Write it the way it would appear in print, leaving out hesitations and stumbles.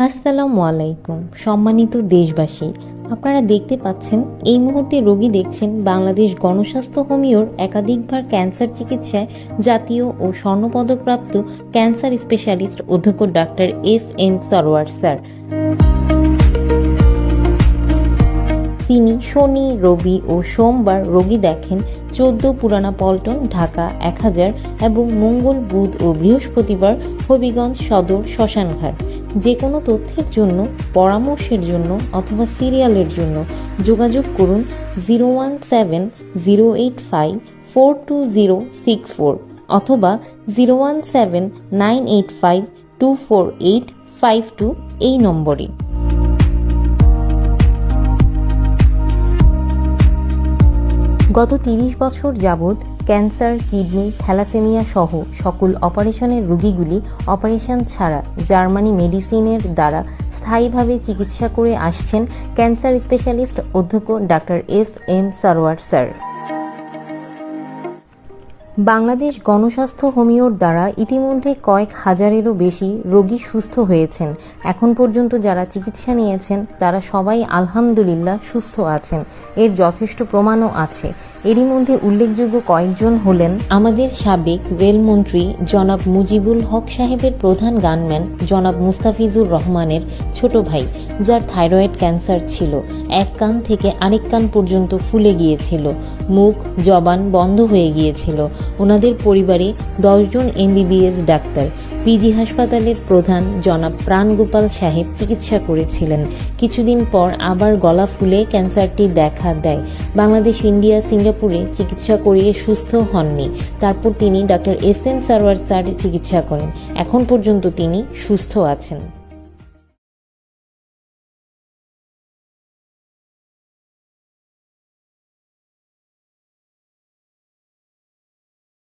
আসসালামু আলাইকুম সম্মানিত দেশবাসী, আপনারা দেখতে পাচ্ছেন এই মুহূর্তে রোগী দেখছেন বাংলাদেশ গণস্বাস্থ্য হোমিওর একাধিকবার ক্যান্সার চিকিৎসায় জাতীয় ও স্বর্ণপদকপ্রাপ্ত ক্যান্সার স্পেশালিস্ট অধ্যক্ষ ডাক্তার এস.এম. সরোয়ার স্যার। তিনি শনি, রবি ও সোমবার রোগী দেখেন 14 পুরানা পল্টন, ঢাকা 1000 এবং মঙ্গল, বুধ ও বৃহস্পতিবার হবিগঞ্জ সদর শ্মশানঘাট। যে কোনো তথ্যের জন্য, পরামর্শের জন্য অথবা সিরিয়ালের জন্য যোগাযোগ করুন 017-085-42064 অথবা 017-985-24852 এই নম্বরে। গত 30 বছর যাবৎ ক্যান্সার, কিডনি, থ্যালাসেমিয়া সহ সকল অপারেশনের রোগীগুলি অপারেশন ছাড়া জার্মানি মেডিসিনের দ্বারা স্থায়ীভাবে চিকিৎসা করে আসছেন ক্যান্সার স্পেশালিস্ট অধ্যক্ষ doctor SM. Sarwar sir. Bangladesh গণস্বাস্থ্য হোমিওর দ্বারা ইতিমধ্যে কয়েক হাজারেরও বেশি রোগী সুস্থ হয়েছেন। এখন পর্যন্ত যারা চিকিৎসা নিয়েছেন তারা সবাই আলহামদুলিল্লাহ সুস্থ আছেন। এর যথেষ্ট প্রমাণও আছে। এরই মধ্যে উল্লেখযোগ্য কয়েকজন হলেন আমাদের সাবেক রেলমন্ত্রী জনাব মুজিবুল হক সাহেবের প্রধান গানম্যান জনাব মুস্তাফিজুর রহমানের ছোট ভাই, যার থাইরয়েড ক্যান্সার ছিল। এক কান থেকে আরেক কান পর্যন্ত ফুলে গিয়েছিল, মুখ জবান বন্ধ হয়ে গিয়েছিল। ওনাদের পরিবারে 10 জন MBBS ডাক্তার পিজি হাসপাতালের প্রধান জনাব প্রাণগোপাল সাহেব চিকিৎসা করেছিলেন। কিছুদিন পর আবার গলা ফুলে ক্যান্সারটি দেখা দেয়। বাংলাদেশ, ইন্ডিয়া, সিঙ্গাপুরে চিকিৎসা করিয়ে সুস্থ হননি। তারপর তিনি ডাক্তার এস.এম. সরোয়ার স্যার চিকিৎসা করেন। এখন পর্যন্ত তিনি সুস্থ আছেন।